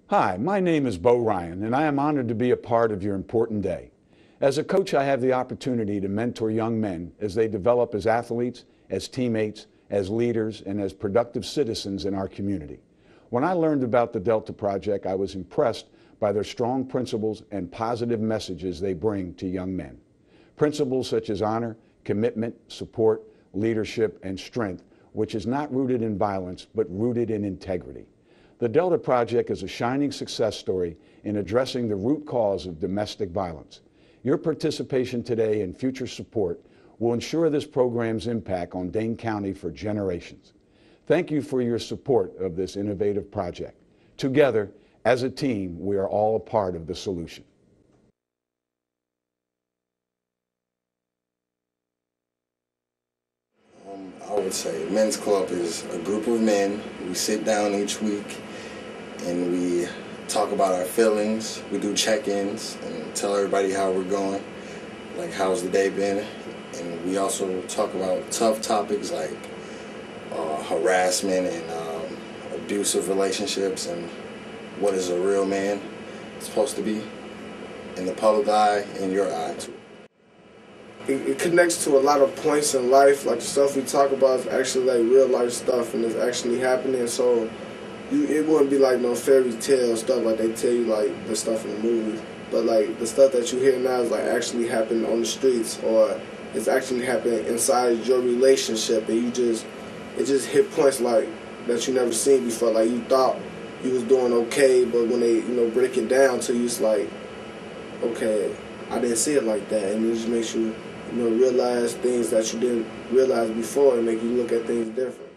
Hi, my name is Bo Ryan, and I am honored to be a part of your important day. As a coach, I have the opportunity to mentor young men as they develop as athletes, as teammates, as leaders, and as productive citizens in our community. When I learned about the Delta Project, I was impressed by their strong principles and positive messages they bring to young men. Principles such as honor, commitment, support, leadership, and strength, which is not rooted in violence, but rooted in integrity. The Delta Project is a shining success story in addressing the root cause of domestic violence. Your participation today and future support will ensure this program's impact on Dane County for generations. Thank you for your support of this innovative project. Together, as a team, we are all a part of the solution. I would say Men's Club is a group of men. We sit down each week and we talk about our feelings. We do check-ins and tell everybody how we're going, like how's the day been. And we also talk about tough topics like harassment and abusive relationships and what is a real man supposed to be in the public eye and your eye too. It connects to a lot of points in life, like the stuff we talk about is actually like real life stuff and it's actually happening, so it wouldn't be like no fairy tale stuff like they tell you like the stuff in the movies, but like the stuff that you hear now is like actually happening on the streets or it's actually happening inside your relationship, and it just hit points like that you never seen before, like you thought you was doing okay, but when they break it down to you, it's like, okay, I didn't see it like that, and it just makes you realize things that you didn't realize before and make you look at things different.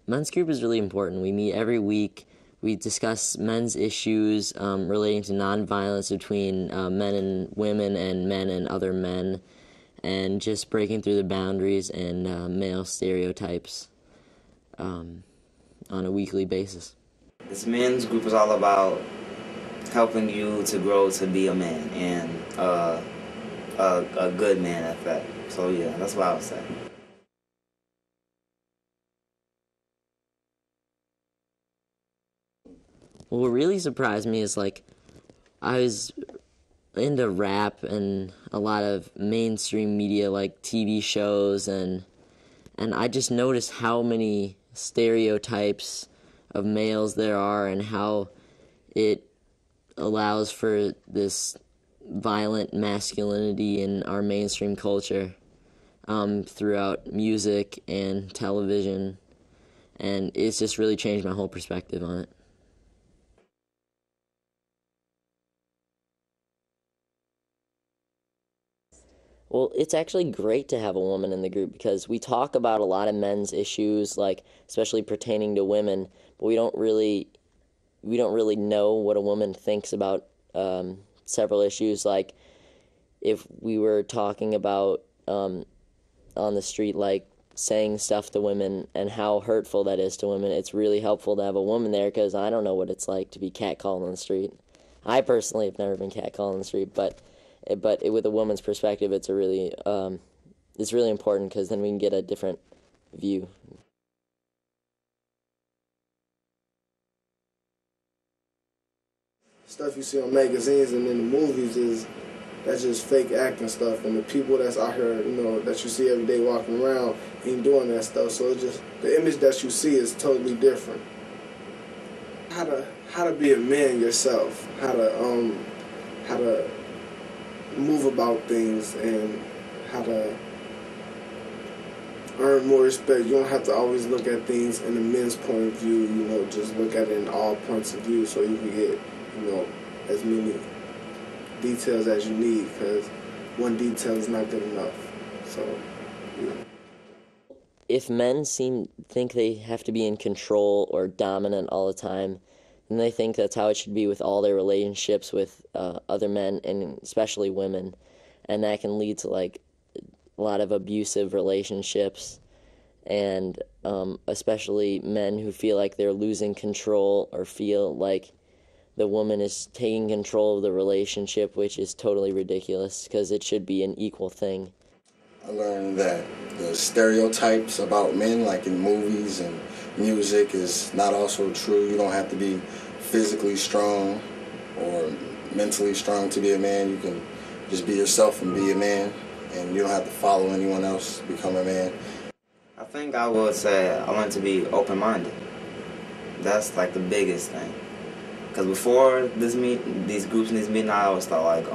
Men's group is really important. We meet every week. We discuss men's issues relating to nonviolence between men and women and men and other men, and just breaking through the boundaries and male stereotypes on a weekly basis. This men's group is all about helping you to grow to be a man and a good man at that. So yeah, that's what I would say. Well, what really surprised me is like I was into rap and a lot of mainstream media like TV shows, and I just noticed how many stereotypes of males there are and how it allows for this violent masculinity in our mainstream culture throughout music and television, and it's just really changed my whole perspective on it. Well, it's actually great to have a woman in the group because we talk about a lot of men's issues, like especially pertaining to women, but we don't really know what a woman thinks about several issues. Like if we were talking about on the street, like saying stuff to women and how hurtful that is to women, it's really helpful to have a woman there because I don't know what it's like to be catcalled on the street. I personally have never been catcalled on the street, but with a woman's perspective, it's really important because then we can get a different view. Stuff you see on magazines and in the movies that's just fake acting stuff, and the people that's out here, that you see every day walking around ain't doing that stuff. So it's just the image that you see is totally different. How to be a man yourself, how to move about things, and how to earn more respect. You don't have to always look at things in the men's point of view, just look at it in all points of view so you can get, as many details as you need, because one detail is not good enough. So, yeah. If men think they have to be in control or dominant all the time, then they think that's how it should be with all their relationships with other men, and especially women, and that can lead to like a lot of abusive relationships, and especially men who feel like they're losing control or feel like the woman is taking control of the relationship, which is totally ridiculous because it should be an equal thing. I learned that the stereotypes about men, like in movies and music, is not also true. You don't have to be physically strong or mentally strong to be a man. You can just be yourself and be a man, and you don't have to follow anyone else to become a man. I think I would say I want to be open-minded. That's like the biggest thing. Because before these groups and these meetings, I always thought like,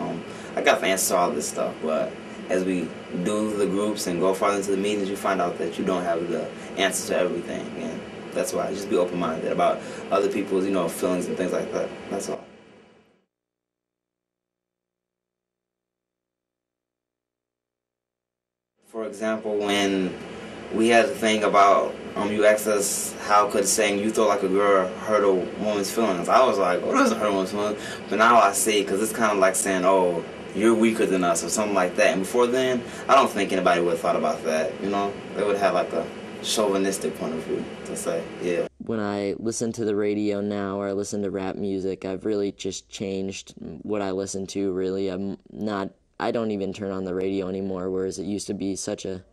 I got the answer to all this stuff. But as we do the groups and go farther into the meetings, you find out that you don't have the answer to everything. And that's why just be open-minded about other people's, feelings and things like that. That's all. For example, when we had the thing about, you asked us how could saying you throw like a girl hurt a woman's feelings. I was like, what doesn't hurt a woman's feelings? But now I see, because it's kind of like saying, oh, you're weaker than us or something like that. And before then, I don't think anybody would have thought about that, They would have like a chauvinistic point of view to say, yeah. When I listen to the radio now or I listen to rap music, I've really just changed what I listen to, really. I don't even turn on the radio anymore, whereas it used to be such a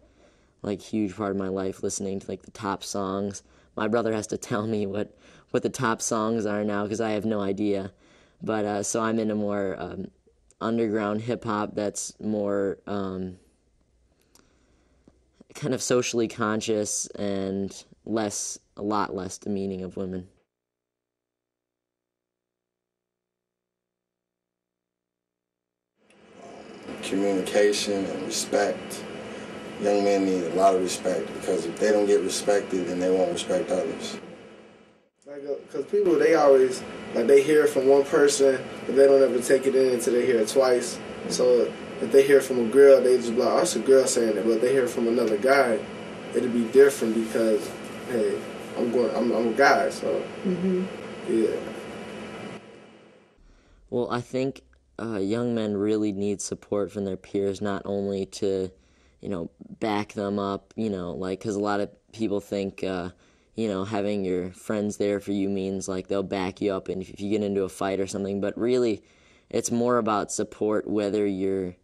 huge part of my life, listening to the top songs. My brother has to tell me what the top songs are now because I have no idea. But so I'm into more underground hip hop that's more kind of socially conscious and a lot less demeaning of women. Communication and respect. Young men need a lot of respect, because if they don't get respected, then they won't respect others. Because people, they always, they hear it from one person, but they don't ever take it in until they hear it twice. So if they hear it from a girl, they just be like, oh, it's a girl saying it. But if they hear it from another guy, it'll be different because, hey, I'm a guy, so, yeah. Well, I think young men really need support from their peers, not only to back them up, because a lot of people think, having your friends there for you means, they'll back you up and if you get into a fight or something, but really, it's more about support, whether you're,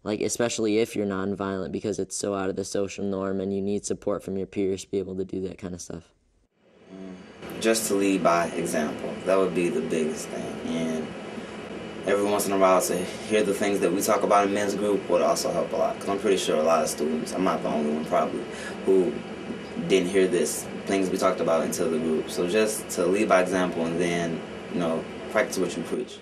especially if you're nonviolent, because it's so out of the social norm and you need support from your peers to be able to do that kind of stuff. Just to lead by example, that would be the biggest thing, and every once in a while to hear the things that we talk about in men's group would also help a lot. Because I'm pretty sure a lot of students, I'm not the only one probably, who didn't hear things we talked about until the group. So just to lead by example and then, practice what you preach.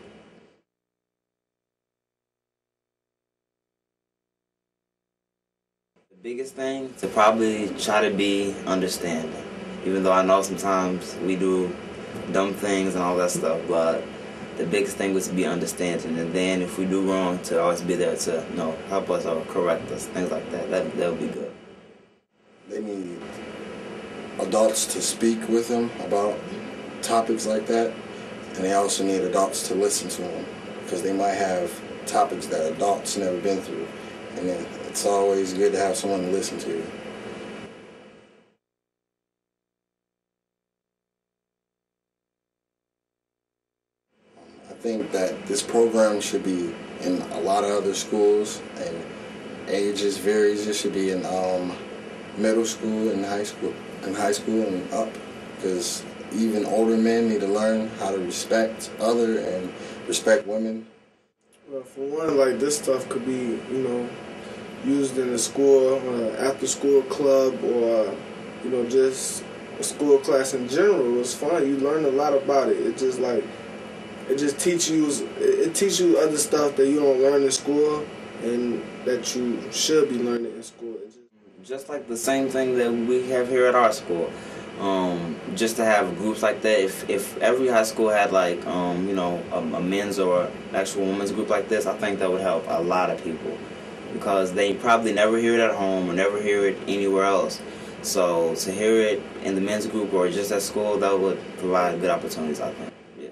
The biggest thing, to probably try to be understanding. Even though I know sometimes we do dumb things and all that stuff, but the biggest thing was to be understanding, and then if we do wrong, to always be there to help us or correct us, things like that. That would be good. They need adults to speak with them about topics like that, and they also need adults to listen to them, because they might have topics that adults never been through, and then it's always good to have someone to listen to you. I think that this program should be in a lot of other schools, and ages varies. It should be in middle school and high school and up, because even older men need to learn how to respect other and respect women. Well, for one, this stuff could be, used in a school, after school club, or, just a school class in general. It's fun. You learn a lot about it. It just teaches you other stuff that you don't learn in school and that you should be learning in school. Just like the same thing that we have here at our school. Just to have groups like that. If every high school had a men's or actual women's group like this, I think that would help a lot of people, because they probably never hear it at home or never hear it anywhere else. So to hear it in the men's group or just at school, that would provide good opportunities, I think. Yeah.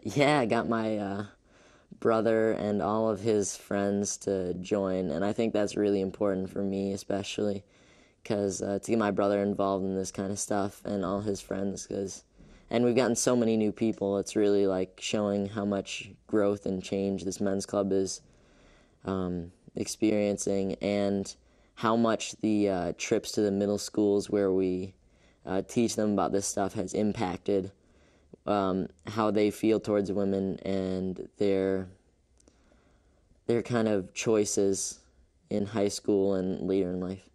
Yeah, I got my brother and all of his friends to join, and I think that's really important for me, especially because to get my brother involved in this kind of stuff and all his friends, and we've gotten so many new people. It's really showing how much growth and change this men's club is experiencing, and how much the trips to the middle schools where we teach them about this stuff has impacted how they feel towards women and their kind of choices in high school and later in life.